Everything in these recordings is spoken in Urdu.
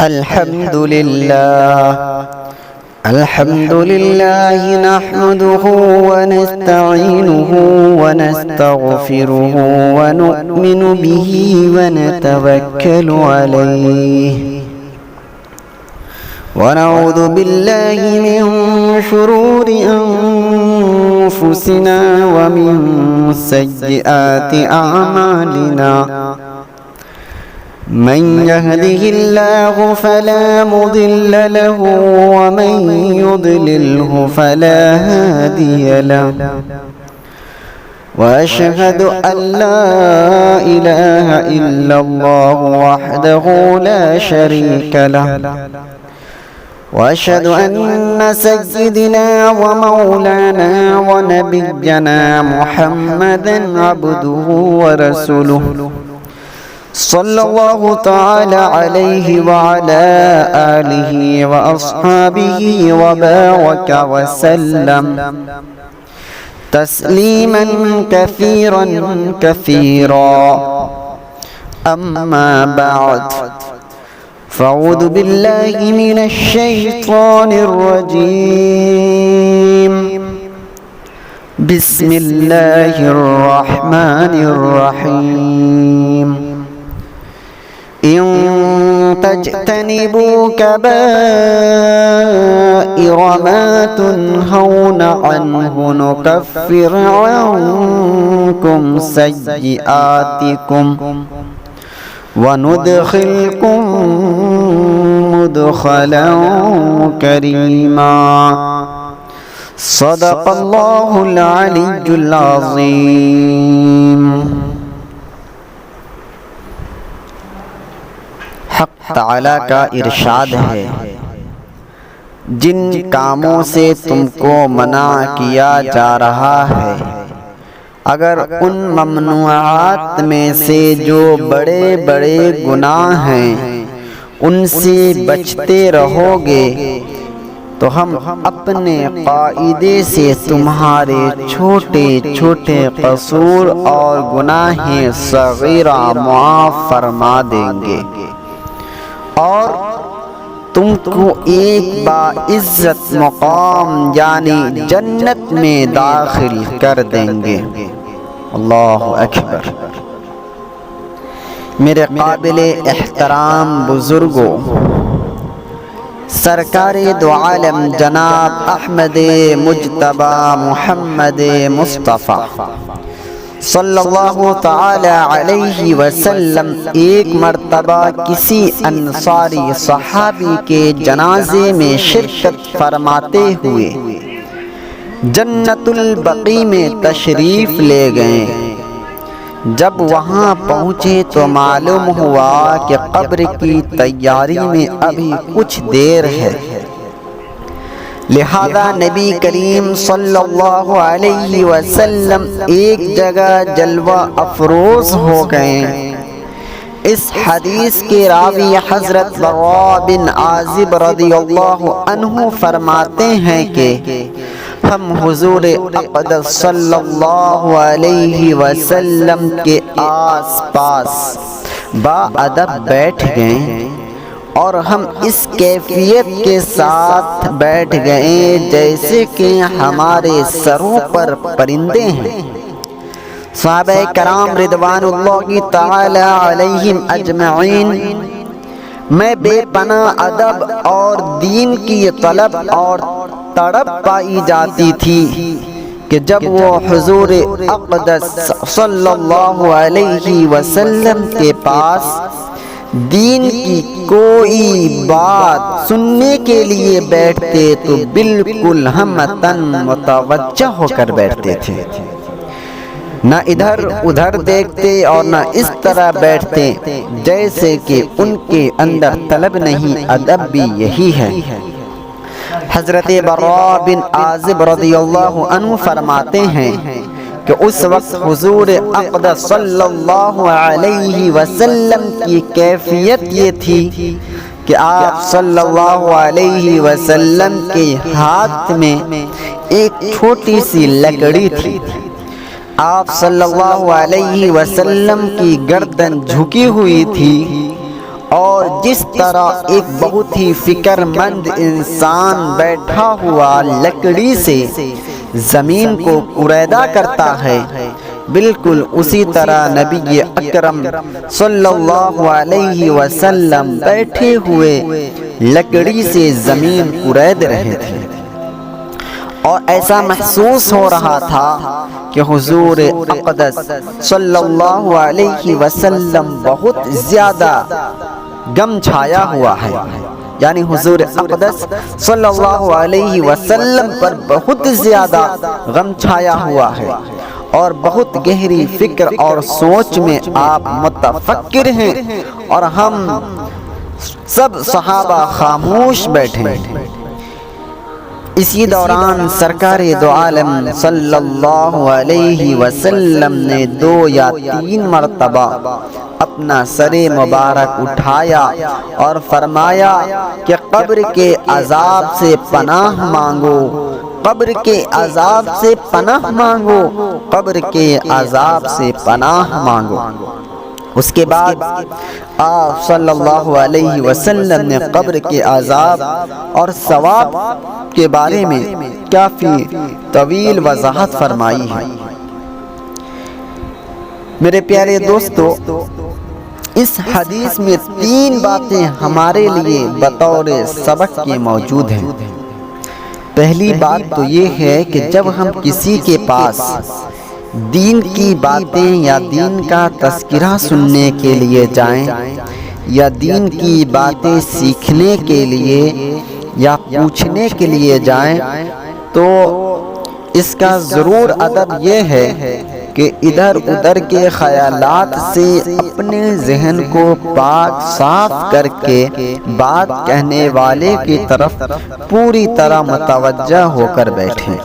الحمد لله نحمده ونستعينه ونستغفره ونؤمن به ونتوكل عليه ونعوذ بالله من شرور أنفسنا ومن سيئات أعمالنا من يهده الله فلا مضل له ومن يضلله فلا هادي له وأشهد أن لا إله إلا الله وحده لا شريك له وأشهد أن سيدنا ومولانا ونبينا محمدا عبده ورسوله صلى الله تعالى عليه وعلى آله وأصحابه وبارك وسلم تسليما كثيرا كثيرا أما بعد فأعوذ بالله من الشيطان الرجيم بسم الله الرحمن الرحيم إن تجتنبوا كبائر ما تنهون عنه نكفر عنكم سيئاتكم وندخلكم مدخلا كريما صدق الله العلي العظيم. حق تعالی کا ارشاد ہے، جن کاموں سے تم کو منع کیا جا رہا ہے، اگر ان ممنوعات میں سے جو بڑے بڑے گناہ ہیں ان سے بچتے رہو گے تو ہم اپنے قاعدے سے تمہارے چھوٹے چھوٹے قصور اور گناہ صغیرہ معاف فرما دیں گے اور تم کو ایک باعزت مقام یعنی جنت میں داخل کر دیں گے. اللہ اکبر. میرے قابل احترام بزرگوں، سرکار دو عالم جناب احمد مجتبی محمد مصطفیٰ صلی اللہ تعالی علیہ وسلم ایک مرتبہ کسی انصاری صحابی کے جنازے میں شرکت فرماتے ہوئے جنت البقیع میں تشریف لے گئے. جب وہاں پہنچے تو معلوم ہوا کہ قبر کی تیاری میں ابھی کچھ دیر ہے، لہذا نبی کریم صلی اللہ علیہ وسلم ایک جگہ جلوہ افروز ہو گئے. اس حدیث کے راوی حضرت براء بن عازب رضی اللہ عنہ فرماتے ہیں کہ ہم حضور اقدس صلی اللہ علیہ وسلم کے آس پاس باادب بیٹھ گئے اور ہم اس کیفیت کے ساتھ بیٹھ گئے جیسے کہ ہمارے سروں پر پرندے ہیں. صحابہ کرام رضوان اللہ تعالی علیہم اجمعین میں بے پناہ ادب اور دین کی طلب اور تڑپ پائی جاتی تھی کہ جب وہ حضور اقدس صلی اللہ علیہ وسلم کے پاس دین کی کوئی بات سننے کے لیے بیٹھتے تو بالکل ہمتن متوجہ ہو کر بیٹھتے تھے، نہ ادھر ادھر دیکھتے اور نہ اس طرح بیٹھتے جیسے کہ ان کے اندر طلب نہیں. ادب بھی یہی ہے. حضرت براء بن عازب رضی اللہ عنہ فرماتے ہیں کہ اس وقت حضور اقدس صلی اللہ علیہ وسلم کی کیفیت یہ تھی کہ آپ صلی اللہ علیہ وسلم کے ہاتھ میں ایک چھوٹی سی لکڑی تھی. آپ صلی اللہ علیہ وسلم کی گردن جھکی ہوئی تھی اور جس طرح ایک بہت ہی فکر مند انسان بیٹھا ہوا لکڑی سے زمین کو کریدہ کرتا ہے، بالکل اسی طرح نبی اکرم صلی اللہ علیہ وسلم بیٹھے ہوئے لکڑی سے زمین کرید رہے تھے، اور ایسا محسوس ہو رہا تھا کہ حضور اقدس صلی اللہ علیہ وسلم بہت زیادہ غم چھایا ہوا ہے، یعنی حضور اقدس صلی اللہ علیہ وسلم پر بہت زیادہ غم چھایا ہوا ہے، اور بہت گہری فکر اور سوچ میں آپ متفکر ہیں، اور ہم سب صحابہ خاموش بیٹھے ہیں۔ اسی دوران سرکار دو عالم صلی اللہ علیہ وسلم نے 2 یا 3 مرتبہ اپنا سر مبارک اٹھایا اور فرمایا کہ قبر کے عذاب سے پناہ مانگو، قبر کے عذاب سے پناہ مانگو، قبر کے عذاب سے پناہ مانگو۔ اس کے بعد آپ صلی اللہ علیہ وسلم نے قبر کے عذاب اور ثواب کے بارے میں کافی طویل وضاحت فرمائی ہے۔ میرے پیارے دوستو، اس حدیث میں 3 باتیں ہمارے لیے بطور سبق کے موجود ہیں۔ پہلی بات تو یہ ہے کہ جب ہم کسی کے پاس دین کی باتیں یا دین کا تذکرہ سننے کے لیے جائیں، یا دین کی باتیں سیکھنے کے لیے یا پوچھنے کے لیے جائیں، تو اس کا ضرور ادب یہ ہے کہ ادھر ادھر کے خیالات سے اپنے ذہن کو پاک صاف کر کے بات کہنے والے کی طرف پوری طرح متوجہ ہو کر بیٹھیں۔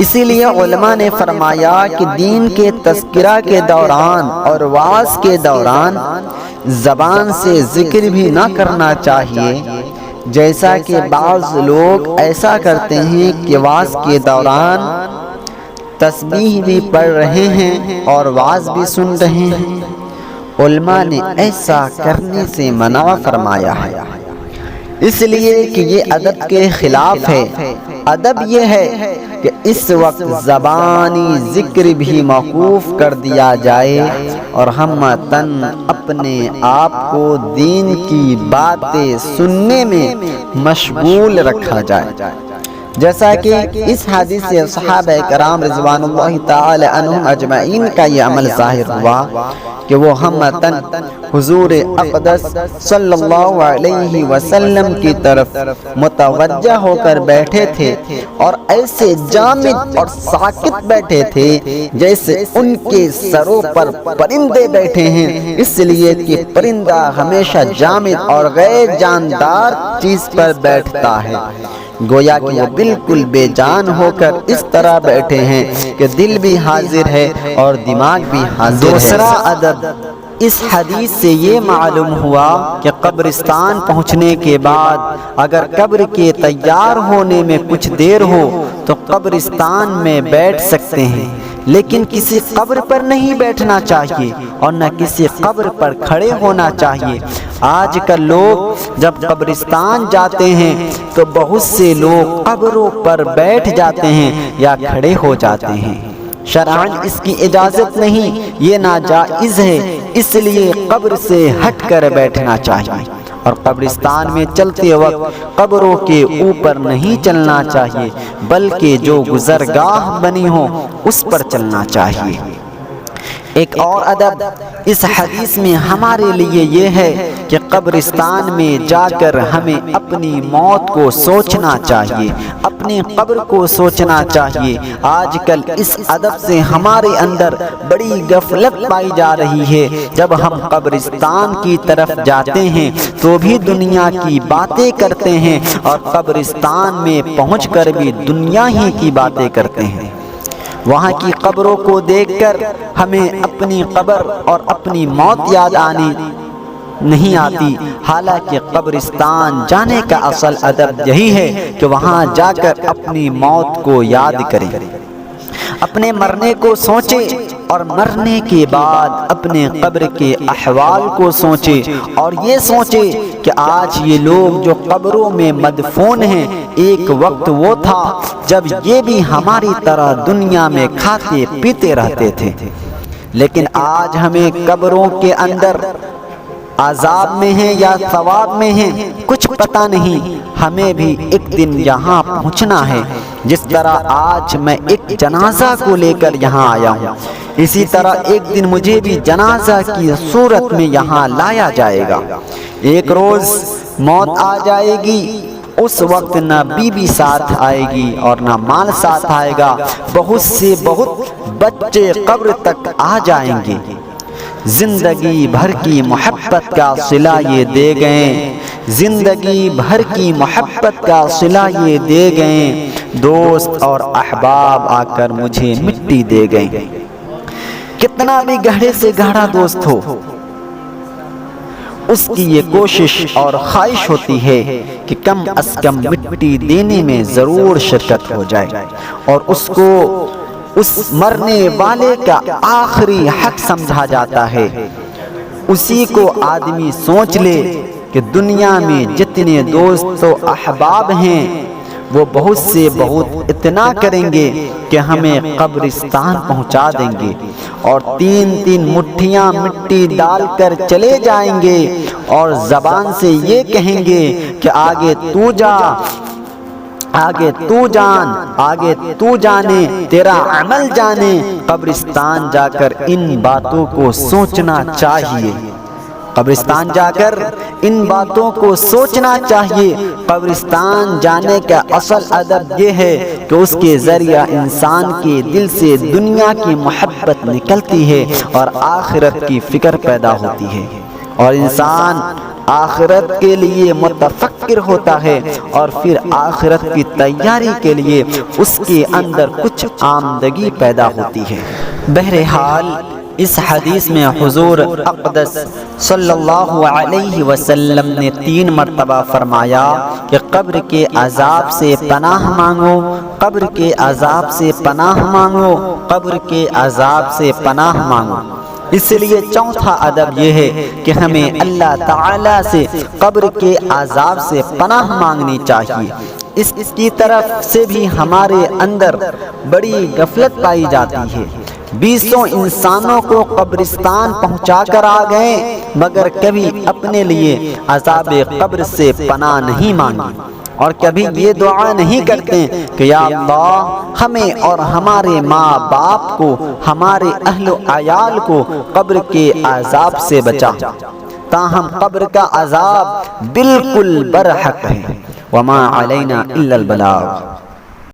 اسی لیے علماء نے فرمایا کہ دین کے تذکرہ کے دوران اور وعظ کے دوران زبان سے ذکر بھی نہ کرنا چاہیے، جیسا کہ بعض لوگ ایسا کرتے ہیں کہ وعظ کے دوران تسبیح بھی پڑھ رہے ہیں اور وعظ بھی سن رہے ہیں۔ علماء نے ایسا کرنے سے منع فرمایا ہے، اس لیے کہ یہ ادب کے خلاف ہے۔ ادب یہ ہے کہ اس وقت زبانی ذکر بھی موقوف کر دیا جائے اور ہمتاً اپنے آپ کو دین کی باتیں سننے میں مشغول رکھا جائے، جیسا کہ اس حدیث سے صحابہ کرام رضوان اللہ تعالی عنہم اجمعین کا یہ عمل ظاہر ہوا کہ وہ ہمتاً حضور اقدس صلی اللہ علیہ وسلم کی طرف متوجہ ہو کر بیٹھے تھے، اور ایسے جامد اور ساکت بیٹھے تھے جیسے ان کے سروں پر پرندے بیٹھے ہیں، اس لیے کہ پرندہ ہمیشہ جامد اور غیر جاندار چیز پر بیٹھتا ہے، گویا کہ وہ بالکل بے جان ہو کر اس طرح بیٹھے ہیں کہ دل بھی حاضر ہے اور دماغ بھی حاضر ہے۔ دوسرا ادب اس حدیث سے یہ معلوم ہوا کہ قبرستان پہنچنے کے بعد اگر قبر کے تیار ہونے میں کچھ دیر ہو تو قبرستان میں بیٹھ سکتے ہیں، لیکن کسی قبر پر نہیں بیٹھنا چاہیے اور نہ کسی قبر پر کھڑے ہونا چاہیے۔ آج کل لوگ جب قبرستان جاتے ہیں تو بہت سے لوگ قبروں پر بیٹھ جاتے ہیں یا کھڑے ہو جاتے ہیں۔ شرعاً اس کی اجازت نہیں، یہ ناجائز ہے، اس لیے قبر سے ہٹ کر بیٹھنا چاہیے، اور قبرستان میں چلتے وقت قبروں کے اوپر نہیں چلنا چاہیے، بلکہ جو گزرگاہ بنی ہو اس پر چلنا چاہیے۔ ایک اور ادب اس حدیث میں ہمارے لیے یہ ہے کہ قبرستان میں جا کر ہمیں اپنی موت کو سوچنا چاہیے، اپنی قبر کو سوچنا چاہیے۔ آج کل اس ادب سے ہمارے اندر بڑی غفلت پائی جا رہی ہے، جب ہم قبرستان کی طرف جاتے ہیں تو بھی دنیا کی باتیں کرتے ہیں، اور قبرستان میں پہنچ کر بھی دنیا ہی کی باتیں کرتے ہیں۔ وہاں کی قبروں کو دیکھ کر ہمیں اپنی قبر اور اپنی موت یاد آنی نہیں آتی، حالانکہ قبرستان جانے کا اصل ادب یہی ہے کہ وہاں جا کر اپنی موت کو یاد کریں۔ اپنے مرنے کو سوچے اور مرنے کے بعد اپنے قبر کے احوال کو سوچے، اور یہ سوچے کہ آج یہ لوگ جو قبروں میں مدفون ہیں، ایک وقت وہ تھا جب یہ بھی ہماری طرح دنیا میں کھاتے پیتے رہتے تھے، لیکن آج ہمیں قبروں کے اندر عذاب میں ہیں یا ثواب میں ہیں کچھ پتہ نہیں۔ ہمیں بھی ایک دن یہاں پہنچنا ہے، جس طرح آج میں ایک جنازہ کو لے کر یہاں آیا ہوں، اسی طرح ایک دن مجھے بھی جنازہ کی صورت میں یہاں لایا جائے گا۔ ایک روز موت آ جائے گی، اس وقت نہ بیوی ساتھ آئے گی اور نہ مال ساتھ آئے گا، بہت بچے قبر تک آ جائیں گے۔ زندگی بھر کی محبت کا صلہ یہ دے گئے، زندگی بھر کی محبت کا صلہ یہ دے گئے، دوست اور احباب آ کر مجھے مٹی دے گئے۔ کتنا بھی گہرے سے گہرا دوست ہو، اس کی یہ کوشش اور خواہش ہوتی ہے کہ کم از کم مٹی دینے میں ضرور شرکت ہو جائے، اور اس کو اس مرنے والے کا آخری حق سمجھا جاتا ہے۔ اسی کو آدمی سوچ لے کہ دنیا میں جتنے دوست و احباب ہیں وہ بہت سے بہت اتنا کریں گے کہ ہمیں قبرستان پہنچا دیں گے، اور تین تین مٹھیاں مٹی ڈال کر چلے جائیں گے، اور زبان سے یہ کہیں گے کہ آگے تو جا، آگے تو جان، آگے تو جانے، تیرا عمل جانے۔ قبرستان جا کر ان باتوں کو سوچنا چاہیے، قبرستان جا کر ان باتوں کو سوچنا چاہیے۔ قبرستان جانے کا اصل ادب یہ ہے کہ اس کے ذریعہ انسان کے دل سے دنیا کی محبت نکلتی ہے اور آخرت کی فکر پیدا ہوتی ہے، اور انسان آخرت کے لیے متفکر ہوتا ہے، اور پھر آخرت کی تیاری کے لیے اس کے اندر کچھ آمدگی پیدا ہوتی ہے۔ بہرحال اس حدیث میں حضور اقدس صلی اللہ علیہ وسلم نے 3 مرتبہ فرمایا کہ قبر کے عذاب سے پناہ مانگو، قبر کے عذاب سے پناہ مانگو، قبر کے عذاب سے پناہ مانگو۔ اس لیے چوتھا ادب یہ ہے کہ ہمیں اللہ تعالی سے قبر کے عذاب سے پناہ مانگنی چاہیے۔ اس کی طرف سے بھی ہمارے اندر بڑی غفلت پائی جاتی ہے۔ 20 انسانوں کو قبرستان پہنچا کر آ گئے، مگر کبھی اپنے لیے عذاب قبر سے پناہ نہیں مانگی، اور کبھی یہ دعا نہیں کرتے کہ یا اللہ ہمیں اور ہمارے ماں باپ کو، ہمارے اہل و عیال کو قبر کے عذاب سے بچا۔ تاہم قبر کا عذاب بالکل برحق ہے، وما علینا الا البلاغ۔